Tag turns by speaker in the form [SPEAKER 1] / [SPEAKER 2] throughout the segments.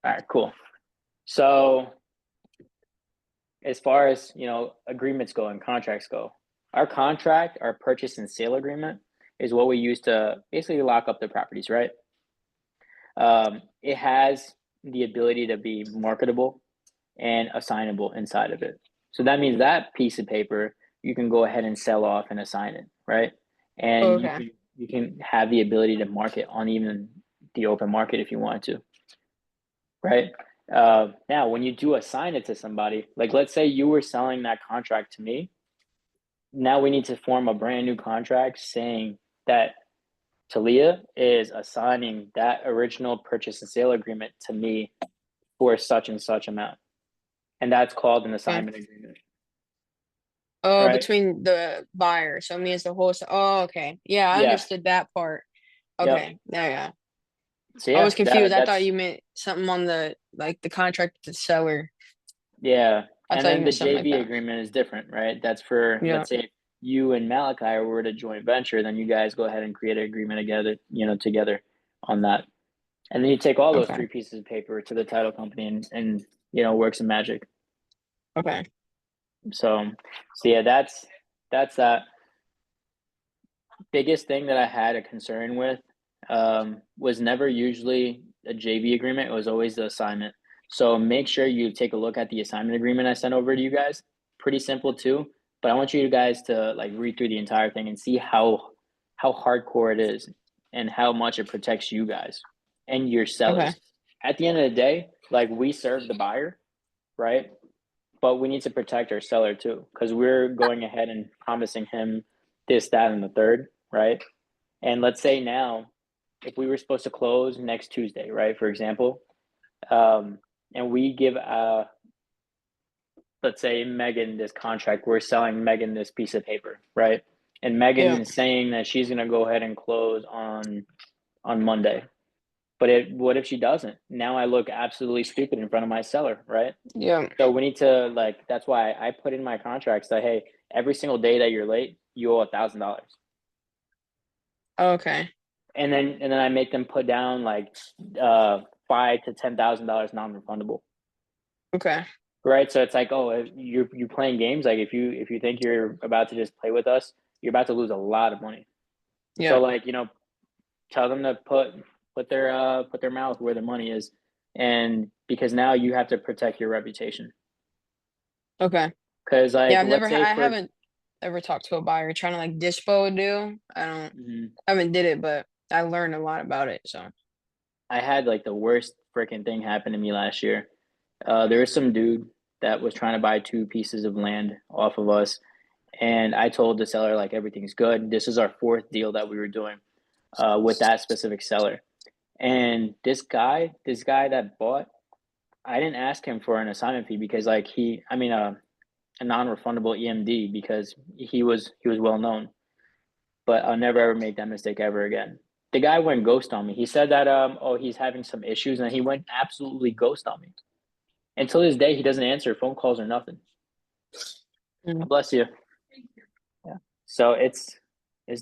[SPEAKER 1] All right, cool. So as far as, agreements go and contracts go, our contract, our purchase and sale agreement is what we use to basically lock up the properties, right? It has the ability to be marketable and assignable inside of it. So that means that piece of paper you can go ahead and sell off and assign it, right? And you
[SPEAKER 2] Okay.
[SPEAKER 1] can you can have the ability to market on even the open market if you want to, right? Now, when you do assign it to somebody, like let's say you were selling that contract to me, now we need to form a brand new contract saying that Talia is assigning that original purchase and sale agreement to me for such and such amount. And that's called an
[SPEAKER 2] Okay.
[SPEAKER 1] assignment agreement,
[SPEAKER 2] Oh,
[SPEAKER 1] right?
[SPEAKER 2] between the buyer. So it means the wholesale. Oh, okay. Yeah, I
[SPEAKER 1] Yeah.
[SPEAKER 2] understood that part.
[SPEAKER 1] Yep.
[SPEAKER 2] Okay. Yeah, yeah.
[SPEAKER 1] So
[SPEAKER 2] I
[SPEAKER 1] yeah,
[SPEAKER 2] was confused. I thought you meant something on the like the contract with the seller.
[SPEAKER 1] yeah.
[SPEAKER 2] I
[SPEAKER 1] And
[SPEAKER 2] thought you
[SPEAKER 1] then the
[SPEAKER 2] meant something like
[SPEAKER 1] JV
[SPEAKER 2] that.
[SPEAKER 1] agreement is different, right? That's for,
[SPEAKER 2] Yeah.
[SPEAKER 1] let's say, if you and Malachi were to joint venture, then you guys go ahead and create an agreement together, together on that. And then you take all those
[SPEAKER 2] Okay.
[SPEAKER 1] three pieces of paper to the title company and work some magic.
[SPEAKER 2] Okay.
[SPEAKER 1] So yeah, that's that. Biggest thing that I had a concern with was never usually a JV agreement. It was always the assignment. So make sure you take a look at the assignment agreement I sent over to you guys. Pretty simple too, but I want you guys to like read through the entire thing and see how hardcore it is and how much it protects you guys and your
[SPEAKER 2] Okay.
[SPEAKER 1] sellers. At the end of the day, like we serve the buyer, right? But we need to protect our seller too, because we're going ahead and promising him this, that, and the third, right? And let's say now, if we were supposed to close next Tuesday, right, for example, and we give, let's say Megan this contract, we're selling Megan this piece of paper, right? And Megan
[SPEAKER 2] Yeah.
[SPEAKER 1] is saying that she's going to go ahead and close on Monday. But what if she doesn't? Now I look absolutely stupid in front of my seller, right?
[SPEAKER 2] Yeah.
[SPEAKER 1] So we need to like. That's why I put in my contracts that hey, every single day that you're late, you owe $1,000,
[SPEAKER 2] Okay.
[SPEAKER 1] and then I make them put down like $5,000 to $10,000 non-refundable.
[SPEAKER 2] Okay.
[SPEAKER 1] Right. So it's like, oh, you're playing games. Like if you think you're about to just play with us, you're about to lose a lot of money. So
[SPEAKER 2] Yeah.
[SPEAKER 1] like tell them to put their mouth where their money is, and because now you have to protect your reputation.
[SPEAKER 2] Okay.
[SPEAKER 1] Because like
[SPEAKER 2] Yeah,
[SPEAKER 1] let's say
[SPEAKER 2] I
[SPEAKER 1] for
[SPEAKER 2] haven't ever talked to a buyer trying to like dispo a deal.
[SPEAKER 1] mhm.
[SPEAKER 2] I haven't did it, but I learned a lot about it. So
[SPEAKER 1] I had like the worst freaking thing happen to me last year. There was some dude that was trying to buy two pieces of land off of us, and I told the seller like everything's good. This is our fourth deal that we were doing with that specific seller. And this guy that bought, I didn't ask him for an assignment fee because like I mean a non-refundable EMD because he was well known. But I'll never ever make that mistake ever again. The guy went ghost on me. He said that he's having some issues and he went absolutely ghost on me. Until this day he doesn't answer phone calls or nothing.
[SPEAKER 2] mm,
[SPEAKER 1] Bless you. Yeah. So it's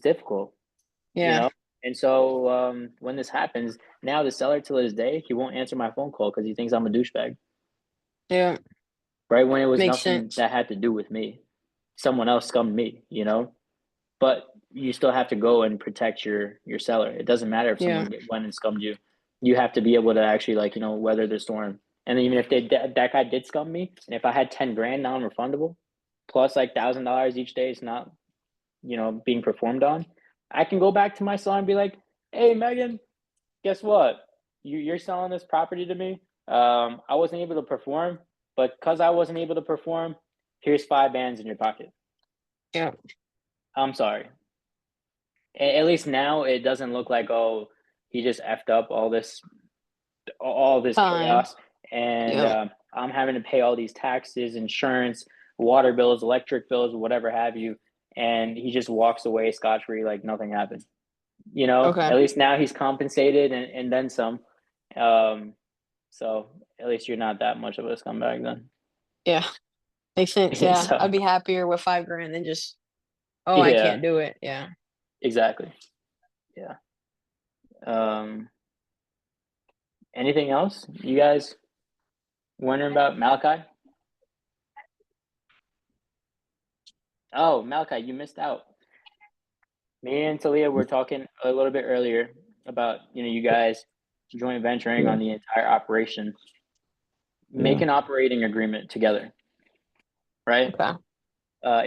[SPEAKER 1] difficult, you
[SPEAKER 2] yeah.
[SPEAKER 1] know. And so when this happens, now the seller till this day he won't answer my phone call because he thinks I'm a douchebag.
[SPEAKER 2] Yeah.
[SPEAKER 1] Right when it was
[SPEAKER 2] Makes
[SPEAKER 1] nothing
[SPEAKER 2] sense.
[SPEAKER 1] that had to do with me, someone else scummed me. But you still have to go and protect your seller. It doesn't matter if
[SPEAKER 2] Yeah.
[SPEAKER 1] someone went and scummed you. You have to be able to actually like weather the storm. And even if that guy did scum me, and if I had 10 grand non-refundable, plus like $1,000 each day is not being performed on, I can go back to my seller and be like, hey Megan, guess what? You're selling this property to me. I wasn't able to perform, but because I wasn't able to perform, here's 5 bands in your pocket.
[SPEAKER 2] Yeah.
[SPEAKER 1] I'm sorry. At least now it doesn't look like he just effed up all this
[SPEAKER 2] Time.
[SPEAKER 1] chaos, and
[SPEAKER 2] Yeah.
[SPEAKER 1] I'm having to pay all these taxes, insurance, water bills, electric bills, whatever have you, and he just walks away scot free like nothing happened.
[SPEAKER 2] Okay.
[SPEAKER 1] At least now he's compensated and then some. Um, so at least you're not that much of a scumbag then.
[SPEAKER 2] Yeah. Makes sense. Yeah.
[SPEAKER 1] So
[SPEAKER 2] I'd be happier with 5 grand than just, oh, I
[SPEAKER 1] yeah,
[SPEAKER 2] can't do it. Yeah.
[SPEAKER 1] exactly. Yeah. Um, Anything else? You guys wondering about Malachi? Oh, Malachi, you missed out. Me and Talia were talking a little bit earlier about, you guys joint venturing
[SPEAKER 3] Yeah,
[SPEAKER 1] on the entire operation. Make
[SPEAKER 3] yeah,
[SPEAKER 1] an operating agreement together, right?
[SPEAKER 2] Okay.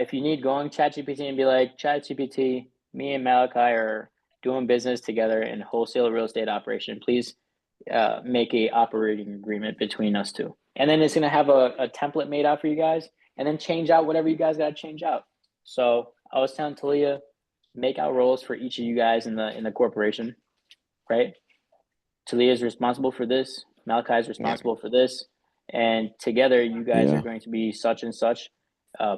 [SPEAKER 1] If you need, go on ChatGPT and be like, ChatGPT, me and Malachi are doing business together in wholesale real estate operation. Please make a operating agreement between us two. And then it's going to have a template made out for you guys and then change out whatever you guys got to change out. So I was telling Talia, make out roles for each of you guys in the corporation, right? Talia is responsible for this. Malachi is
[SPEAKER 2] Yeah.
[SPEAKER 1] responsible for this. And together, you guys are
[SPEAKER 3] yeah,
[SPEAKER 1] going to be such and such.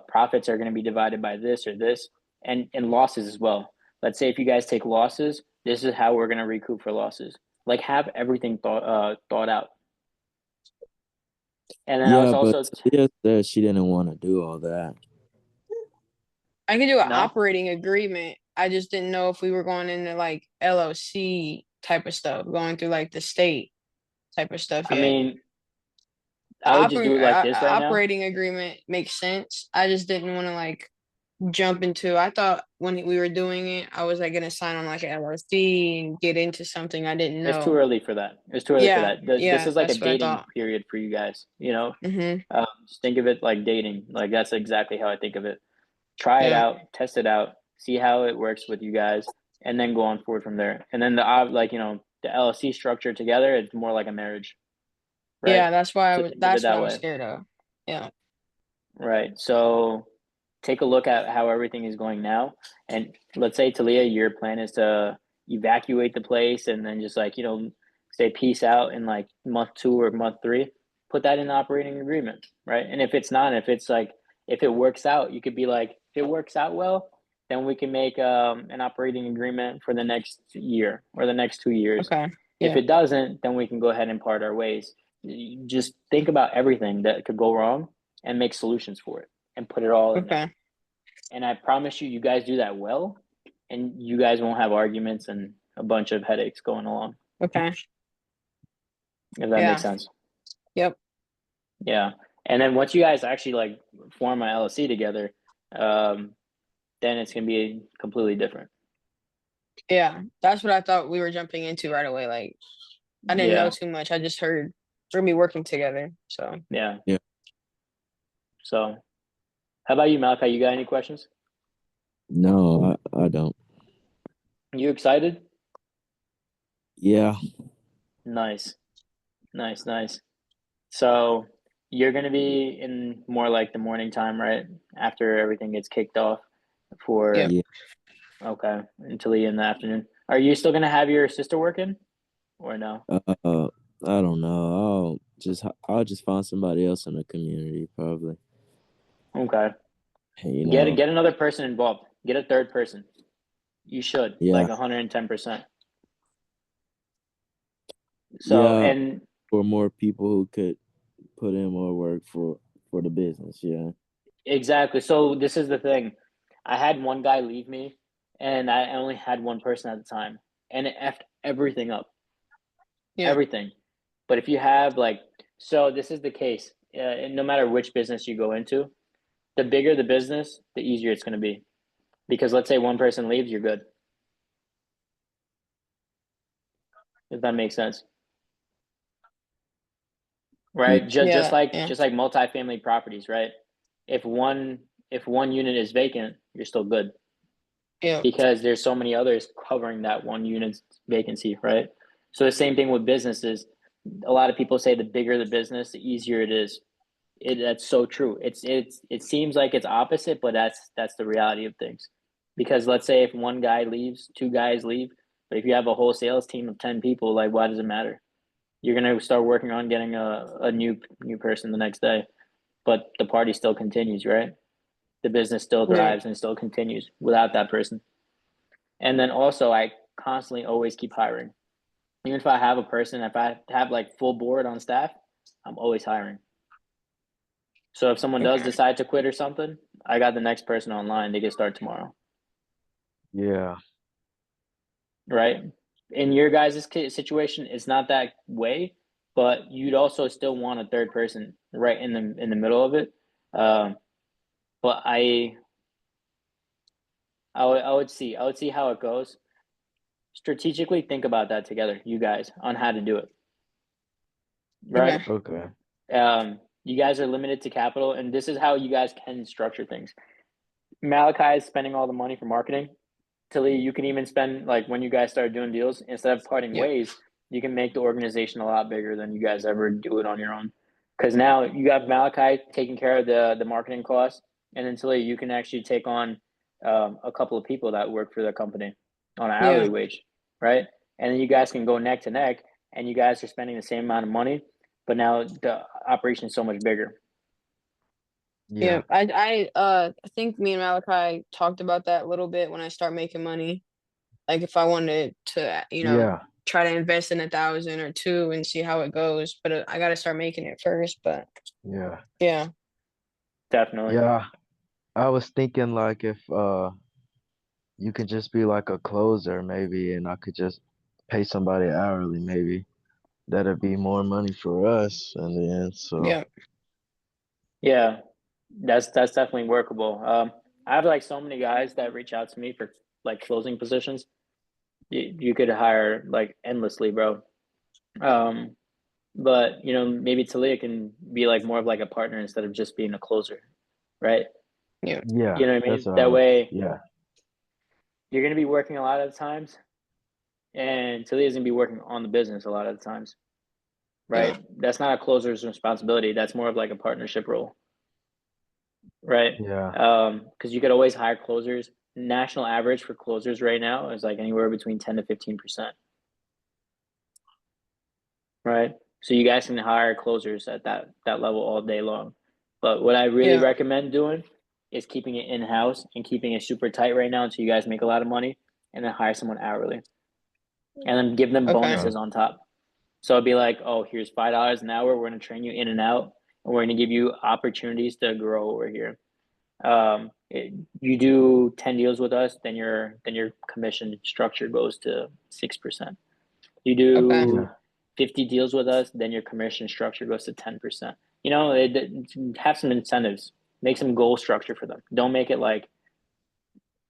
[SPEAKER 1] Profits are going to be divided by this or this, and losses as well. Let's say if you guys take losses, this is how we're going to recoup for losses. Like have everything thought out. And then I was
[SPEAKER 3] yeah. But
[SPEAKER 1] also
[SPEAKER 3] Tia said she didn't want to do all that.
[SPEAKER 2] I could do an
[SPEAKER 1] no.
[SPEAKER 2] operating agreement. I just didn't know if we were going into like LLC type of stuff, going through like the state type of stuff
[SPEAKER 1] I
[SPEAKER 2] yet.
[SPEAKER 1] mean,
[SPEAKER 2] The
[SPEAKER 1] I would just do it like this right now.
[SPEAKER 2] operating agreement makes sense. I just didn't want to like jump into. I thought when we were doing it, I was like gonna sign on like an LLC and get into something I didn't
[SPEAKER 1] It's too
[SPEAKER 2] know.
[SPEAKER 1] early for that. It's too early for
[SPEAKER 2] Yeah,
[SPEAKER 1] that. This
[SPEAKER 2] yeah,
[SPEAKER 1] is like a
[SPEAKER 2] that's what I
[SPEAKER 1] dating
[SPEAKER 2] thought.
[SPEAKER 1] period for you guys.
[SPEAKER 2] Mm-hmm.
[SPEAKER 1] Just think of it like dating. Like that's exactly how I think of it. Try it
[SPEAKER 2] Yeah,
[SPEAKER 1] out, test it out, see how it works with you guys, and then go on forward from there. And then the LLC structure together, it's more like a marriage, right?
[SPEAKER 2] yeah, that's why I
[SPEAKER 1] So
[SPEAKER 2] was.
[SPEAKER 1] think of it
[SPEAKER 2] That's what
[SPEAKER 1] that
[SPEAKER 2] I was
[SPEAKER 1] way,
[SPEAKER 2] scared of. Yeah.
[SPEAKER 1] right? So take a look at how everything is going now, and let's say Talia, your plan is to evacuate the place and then just like say peace out in like month 2 or month 3. Put that in the operating agreement, right? And if it's not, if it's like if it works out, you could be like, if it works out well, then we can make an operating agreement for the next year or the next 2 years.
[SPEAKER 2] Okay.
[SPEAKER 1] If
[SPEAKER 2] Yeah.
[SPEAKER 1] it doesn't, then we can go ahead and part our ways. You just think about everything that could go wrong and make solutions for it and put it all in there.
[SPEAKER 2] Okay.
[SPEAKER 1] And I promise you, you guys do that well, and you guys won't have arguments and a bunch of headaches going along.
[SPEAKER 2] Okay.
[SPEAKER 1] If that makes
[SPEAKER 2] Yeah.
[SPEAKER 1] sense.
[SPEAKER 2] Yep.
[SPEAKER 1] Yeah. And then once you guys actually like form an LLC together, then it's gonna be completely different.
[SPEAKER 2] Yeah. That's what I thought we were jumping into right away. Like I didn't know
[SPEAKER 1] Yeah.
[SPEAKER 2] too much. I just heard we're gonna be working together. So
[SPEAKER 1] Yeah.
[SPEAKER 3] Yeah.
[SPEAKER 1] So how about you, Malachi? You got any questions?
[SPEAKER 3] No, I don't.
[SPEAKER 1] You excited?
[SPEAKER 3] Yeah,
[SPEAKER 1] Nice. Nice, nice. So you're gonna be in more like the morning time, right? After everything gets kicked off
[SPEAKER 2] yep.
[SPEAKER 1] for
[SPEAKER 3] yeah.
[SPEAKER 1] okay, until in the afternoon. Are you still gonna have your sister working or no?
[SPEAKER 3] I don't know. I'll just find somebody else in the community probably.
[SPEAKER 1] Okay.
[SPEAKER 3] You
[SPEAKER 1] Get
[SPEAKER 3] know.
[SPEAKER 1] get another person involved. Get a third person. You should,
[SPEAKER 3] Yeah,
[SPEAKER 1] like 110%. So,
[SPEAKER 3] yeah.
[SPEAKER 1] and
[SPEAKER 3] For more people who could put in more work for the business. Yeah,
[SPEAKER 1] exactly. So this is the thing. I had one guy leave me and I only had one person at the time and it effed everything up.
[SPEAKER 2] Yeah.
[SPEAKER 1] Everything. But if you have like, so this is the case. And no matter which business you go into, the bigger the business, the easier it's going to be. Because let's say one person leaves, you're good. If that makes sense,
[SPEAKER 3] yeah,
[SPEAKER 1] right? Just
[SPEAKER 2] Yeah.
[SPEAKER 1] just like
[SPEAKER 2] Yeah.
[SPEAKER 1] just like multifamily properties, right? If one if one unit is vacant, you're still good
[SPEAKER 2] Yeah.
[SPEAKER 1] because there's so many others covering that one unit's vacancy, right? So the same thing with businesses. A lot of people say the bigger the business, the easier it is. That's so true. It seems like it's opposite, but that's the reality of things. Because let's say if one guy leaves, two guys leave, but if you have a whole sales team of 10 people, like why does it matter? You're gonna start working on getting a new person the next day, but the party still continues, right? The business still
[SPEAKER 2] Yeah.
[SPEAKER 1] thrives and still continues without that person. And then also, I constantly always keep hiring. Even if I have a person, if I have like full board on staff, I'm always hiring. So if someone does
[SPEAKER 2] Okay.
[SPEAKER 1] decide to quit or something, I got the next person online. They can start tomorrow,
[SPEAKER 3] yeah.
[SPEAKER 1] right? in your guys' situation, it's not that way, but you'd also still want a third person right in the middle of it. Um, but I would see how it goes. Strategically think about that together, you guys, on how to do it, right?
[SPEAKER 2] Okay.
[SPEAKER 3] Okay.
[SPEAKER 1] You guys are limited to capital, and this is how you guys can structure things. Malachi is spending all the money for marketing. Tilly, you can even spend like when you guys start doing deals, instead of parting
[SPEAKER 2] Yep.
[SPEAKER 1] ways, you can make the organization a lot bigger than you guys ever do it on your own. Because now you got Malachi taking care of the marketing costs, and then Tilly, you can actually take on a couple of people that work for the company on an hourly
[SPEAKER 2] Yeah.
[SPEAKER 1] wage, right? And then you guys can go neck to neck, and you guys are spending the same amount of money, but now the operation is so much bigger.
[SPEAKER 2] Yeah.
[SPEAKER 3] Yeah.
[SPEAKER 2] I think me and Malachi talked about that a little bit when I start making money. Like if I wanted to,
[SPEAKER 3] Yeah.
[SPEAKER 2] try to invest in 1,000 or two and see how it goes, but I got to start making it first. But
[SPEAKER 3] Yeah.
[SPEAKER 2] yeah,
[SPEAKER 1] Definitely.
[SPEAKER 3] Yeah. I was thinking like if you could just be like a closer maybe and I could just pay somebody hourly maybe. That'd be more money for us in the end. So
[SPEAKER 2] yeah,
[SPEAKER 1] Yeah, that's definitely workable. I have like so many guys that reach out to me for like closing positions. You could hire like endlessly, bro. Um, but maybe Talia can be like more of like a partner instead of just being a closer, right?
[SPEAKER 2] yeah,
[SPEAKER 3] yeah,
[SPEAKER 1] You know what I
[SPEAKER 3] that's
[SPEAKER 1] mean?
[SPEAKER 3] what I
[SPEAKER 1] That
[SPEAKER 3] was
[SPEAKER 1] way
[SPEAKER 3] yeah.
[SPEAKER 1] you're gonna be working a lot of the times, and Talia's gonna be working on the business a lot of the times,
[SPEAKER 2] yeah,
[SPEAKER 1] right? That's not a closer's responsibility. That's more of like a partnership role, right?
[SPEAKER 3] Yeah.
[SPEAKER 1] Because you could always hire closers. National average for closers right now is like anywhere between 10 to 15%, right? So you guys can hire closers at that level all day long. But what I really
[SPEAKER 2] yeah.
[SPEAKER 1] recommend doing is keeping it in house and keeping it super tight right now until you guys make a lot of money, and then hire someone hourly, and then give them
[SPEAKER 2] Okay,
[SPEAKER 3] Okay.
[SPEAKER 1] bonuses on top. So it'd be like, oh, here's $5 an hour. We're gonna train you in and out, and we're gonna give you opportunities to grow over here. You do 10 deals with us, then your commission structure goes to 6%. You
[SPEAKER 2] okay,
[SPEAKER 1] do
[SPEAKER 3] Yeah.
[SPEAKER 1] 50 deals with us, then your commission structure goes to 10%. Have some incentives, make some goal structure for them. Don't make it like,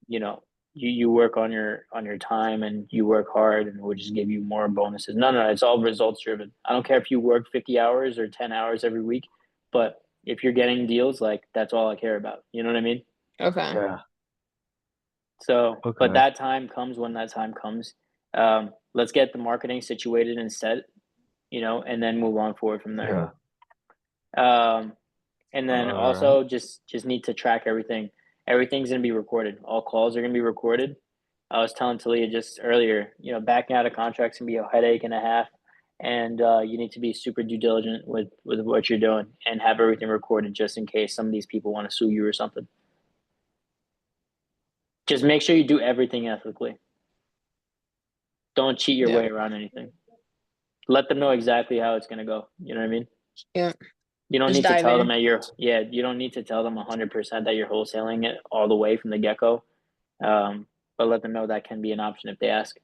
[SPEAKER 1] you know, you work on your time and you work hard and we'll just give you more bonuses. No, it's all results driven. I don't care if you work 50 hours or 10 hours every week, but if you're getting deals, like that's all I care about. You know what I mean?
[SPEAKER 2] okay.
[SPEAKER 3] Yeah.
[SPEAKER 1] So, but
[SPEAKER 3] Okay.
[SPEAKER 1] that time comes when that time comes. Let's get the marketing situated and set, and then move on forward from there.
[SPEAKER 3] Yeah.
[SPEAKER 1] Um, and
[SPEAKER 3] All
[SPEAKER 1] then
[SPEAKER 3] right.
[SPEAKER 1] also just need to track everything. Everything's gonna be recorded. All calls are gonna be recorded. I was telling Talia just earlier, backing out of contracts can be a headache and a half, and you need to be super due diligent with what you're doing and have everything recorded just in case some of these people want to sue you or something. Just make sure you do everything ethically. Don't cheat your
[SPEAKER 2] Yeah,
[SPEAKER 1] way around anything. Let them know exactly how it's gonna go. You know what I mean?
[SPEAKER 2] yeah.
[SPEAKER 1] You don't
[SPEAKER 2] Just
[SPEAKER 1] need to
[SPEAKER 2] dive
[SPEAKER 1] tell them
[SPEAKER 2] in.
[SPEAKER 1] that you don't need to tell them 100% that you're wholesaling it all the way from the get go. But let them know that can be an option if they ask.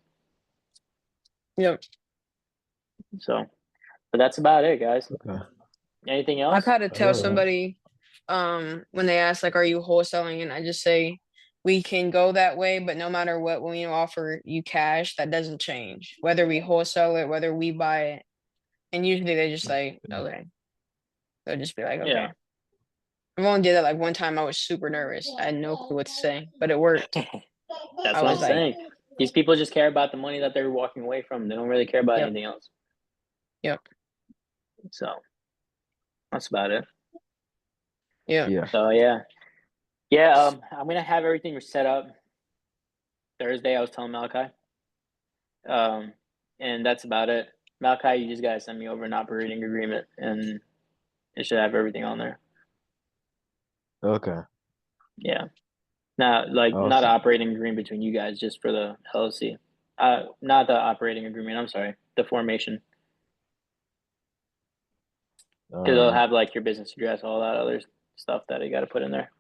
[SPEAKER 2] Yep.
[SPEAKER 1] So, but that's about it, guys.
[SPEAKER 3] Okay.
[SPEAKER 1] Anything
[SPEAKER 2] I
[SPEAKER 1] else?
[SPEAKER 2] kind of
[SPEAKER 3] All
[SPEAKER 2] tell
[SPEAKER 3] right.
[SPEAKER 2] somebody, when they ask like, "Are you wholesaling?" and I just say, "We can go that way, but no matter what, when we offer you cash, that doesn't change. Whether we wholesale it, whether we buy it." And usually they just like, "Okay." They'll just be like,
[SPEAKER 1] Yeah.
[SPEAKER 2] "Okay." I've only did that like one time. I was super nervous. I had no clue what to say, but it worked.
[SPEAKER 1] That's
[SPEAKER 2] I
[SPEAKER 1] what
[SPEAKER 2] was
[SPEAKER 1] I'm
[SPEAKER 2] like,
[SPEAKER 1] saying. These people just care about the money that they're walking away from. They don't really care about
[SPEAKER 2] "Yep,
[SPEAKER 1] anything else.
[SPEAKER 2] yep,
[SPEAKER 1] So that's about it.
[SPEAKER 2] yep."
[SPEAKER 3] Yeah.
[SPEAKER 1] So yeah. Yeah, I'm gonna have everything set up Thursday. I was telling Malachi. Um, and that's about it. Malachi, you just gotta send me over an operating agreement, and it should have everything on there.
[SPEAKER 3] Okay.
[SPEAKER 1] Yeah, not an
[SPEAKER 3] Awesome.
[SPEAKER 1] operating agreement between you guys, just for the LLC. Not the operating agreement. I'm sorry, the formation,
[SPEAKER 3] All
[SPEAKER 1] because it'll
[SPEAKER 3] right.
[SPEAKER 1] have like your business address, all that other stuff that you got to put in there.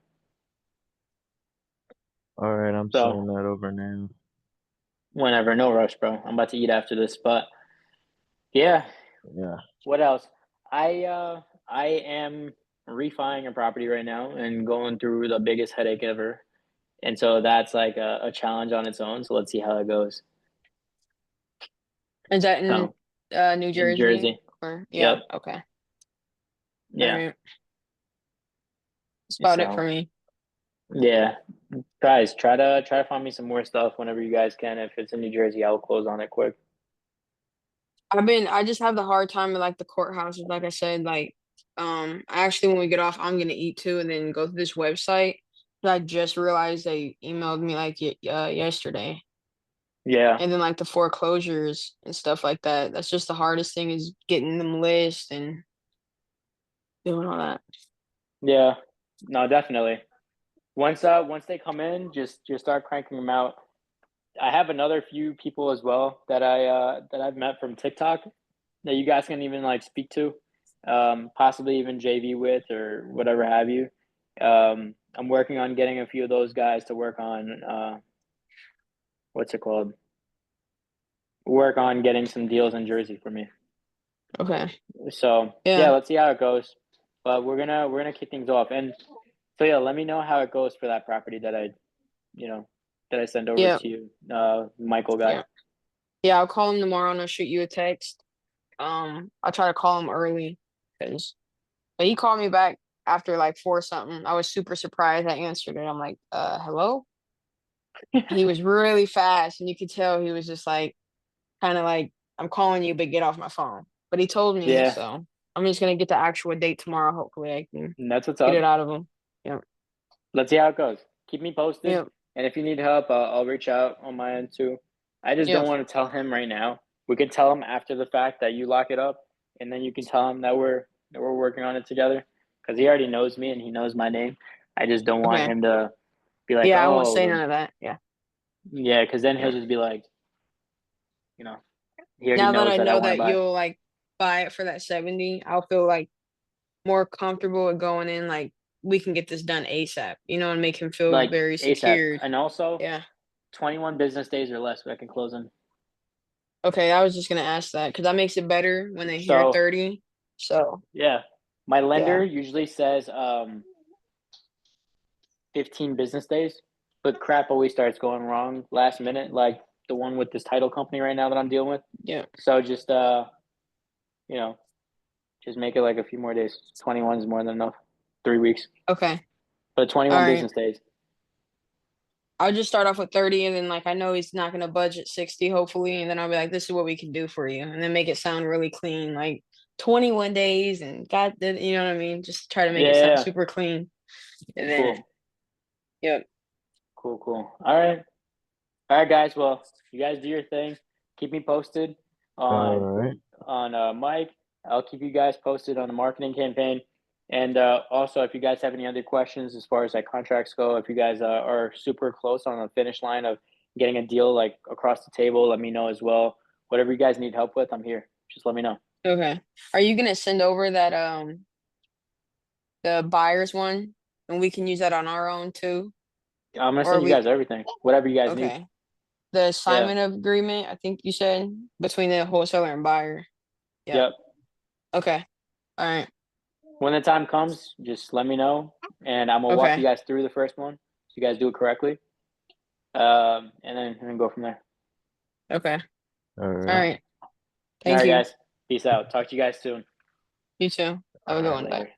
[SPEAKER 3] All right. I'm
[SPEAKER 1] So
[SPEAKER 3] sending that over now.
[SPEAKER 1] Whenever, no rush, bro. I'm about to eat after this, but yeah.
[SPEAKER 3] Yeah.
[SPEAKER 1] What else? I am refining a property right now and going through the biggest headache ever. And so that's like a challenge on its own. So let's see how it goes.
[SPEAKER 2] Is that in
[SPEAKER 1] So
[SPEAKER 2] New
[SPEAKER 1] in
[SPEAKER 2] Jersey?
[SPEAKER 1] Jersey.
[SPEAKER 2] Or
[SPEAKER 1] Yep.
[SPEAKER 2] yeah, okay. All
[SPEAKER 1] Yeah.
[SPEAKER 2] right. That's about it for
[SPEAKER 1] So
[SPEAKER 2] me.
[SPEAKER 1] yeah. Guys, try to find me some more stuff whenever you guys can. If it's in New Jersey, I'll close on it quick.
[SPEAKER 2] I just have the hard time with like the courthouses, like I said, like actually when we get off, I'm gonna eat too and then go to this website. But I just realized they emailed me like yesterday.
[SPEAKER 1] Yeah.
[SPEAKER 2] And then like the foreclosures and stuff like that. That's just the hardest thing is getting them list and doing all that.
[SPEAKER 1] Yeah. No, definitely. Once they come in, just start cranking them out. I have another few people as well that I've met from TikTok that you guys can even like speak to, possibly even JV with or whatever have you. I'm working on getting a few of those guys to work on what's it called? Work on getting some deals in Jersey for me.
[SPEAKER 2] Okay.
[SPEAKER 1] So yeah,
[SPEAKER 2] Yeah.
[SPEAKER 1] let's see how it goes. But we're gonna kick things off. And so yeah, let me know how it goes for that property that you know that I send over
[SPEAKER 2] Yeah.
[SPEAKER 1] to you, Michael guy.
[SPEAKER 2] Yeah. Yeah, I'll call him tomorrow and I'll shoot you a text. I'll try to call him early because but he called me back after like four something. I was super surprised I answered it. I'm like, hello? He was really fast and you could tell he was just like kind of like, I'm calling you, but get off my phone. But he told me,
[SPEAKER 1] Yeah,
[SPEAKER 2] so I'm just gonna get the actual date tomorrow. Hopefully I can
[SPEAKER 1] and that's what's
[SPEAKER 2] get it
[SPEAKER 1] up.
[SPEAKER 2] out of him. Yep.
[SPEAKER 1] Let's see how it goes. Keep me posted,
[SPEAKER 2] Yep.
[SPEAKER 1] and if you need help, I'll reach out on my end too. I just don't
[SPEAKER 2] Yep.
[SPEAKER 1] want to tell him right now. We could tell him after the fact that you lock it up, and then you can tell him that we're working on it together, because he already knows me and he knows my name. I just don't want
[SPEAKER 2] Okay.
[SPEAKER 1] him to be like,
[SPEAKER 2] Yeah, I won't
[SPEAKER 1] oh,
[SPEAKER 2] say none of that. Yeah.
[SPEAKER 1] yeah, because then he'll
[SPEAKER 2] Yeah.
[SPEAKER 1] just be like, you know, he already
[SPEAKER 2] Now that
[SPEAKER 1] knows
[SPEAKER 2] I
[SPEAKER 1] that I
[SPEAKER 2] know
[SPEAKER 1] want to
[SPEAKER 2] that
[SPEAKER 1] buy.
[SPEAKER 2] you'll like buy it for that 70, I'll feel like more comfortable with going in like we can get this done ASAP, and make him feel
[SPEAKER 1] Like
[SPEAKER 2] very
[SPEAKER 1] ASAP,
[SPEAKER 2] secured.
[SPEAKER 1] and also
[SPEAKER 2] Yeah.
[SPEAKER 1] 21 business days or less, I can close in.
[SPEAKER 2] Okay, I was just gonna ask that because that makes it better when they hear
[SPEAKER 1] So
[SPEAKER 2] 30. So
[SPEAKER 1] yeah, my lender
[SPEAKER 2] yeah.
[SPEAKER 1] usually says 15 business days, but crap always starts going wrong last minute, like the one with this title company right now that I'm dealing with.
[SPEAKER 2] Yeah.
[SPEAKER 1] So just you know, just make it like a few more days. 21 is more than enough. 3 weeks,
[SPEAKER 2] Okay.
[SPEAKER 1] but
[SPEAKER 2] All
[SPEAKER 1] 21
[SPEAKER 2] right.
[SPEAKER 1] business days.
[SPEAKER 2] I'll just start off with 30 and then like I know he's not gonna budget 60, hopefully, and then I'll be like, this is what we can do for you. And then make it sound really clean, like 21 days and got the you know what I mean? Just try to make it sound
[SPEAKER 1] Yeah,
[SPEAKER 2] super clean. And then
[SPEAKER 1] cool,
[SPEAKER 2] yep.
[SPEAKER 1] cool. All right, guys. Well, you guys do your thing. Keep me posted
[SPEAKER 3] All
[SPEAKER 1] on
[SPEAKER 3] right.
[SPEAKER 1] Mike. I'll keep you guys posted on the marketing campaign. And also, if you guys have any other questions as far as like contracts go, if you guys are super close on the finish line of getting a deal like across the table, let me know as well. Whatever you guys need help with, I'm here. Just let me know.
[SPEAKER 2] Okay. Are you gonna send over that the buyer's one and we can use that on our own too?
[SPEAKER 1] I'm gonna
[SPEAKER 2] Or
[SPEAKER 1] send you guys
[SPEAKER 2] we
[SPEAKER 1] everything, whatever you guys need.
[SPEAKER 2] okay. The
[SPEAKER 1] Yeah.
[SPEAKER 2] assignment of agreement, I think you said between the wholesaler and buyer. Yep.
[SPEAKER 1] Yep.
[SPEAKER 2] Okay. All right.
[SPEAKER 1] When the time comes, just let me know, and I'm gonna walk you
[SPEAKER 2] Okay.
[SPEAKER 1] guys through the first one, so you guys do it correctly, and then go from there.
[SPEAKER 2] Okay.
[SPEAKER 3] All
[SPEAKER 2] All
[SPEAKER 3] right.
[SPEAKER 2] right.
[SPEAKER 1] All
[SPEAKER 2] Thank
[SPEAKER 1] right,
[SPEAKER 2] you.
[SPEAKER 1] guys. Peace out. Talk to you guys soon.
[SPEAKER 2] You too.
[SPEAKER 3] All
[SPEAKER 2] Have a good
[SPEAKER 3] right.
[SPEAKER 2] one. Bye.
[SPEAKER 1] Later.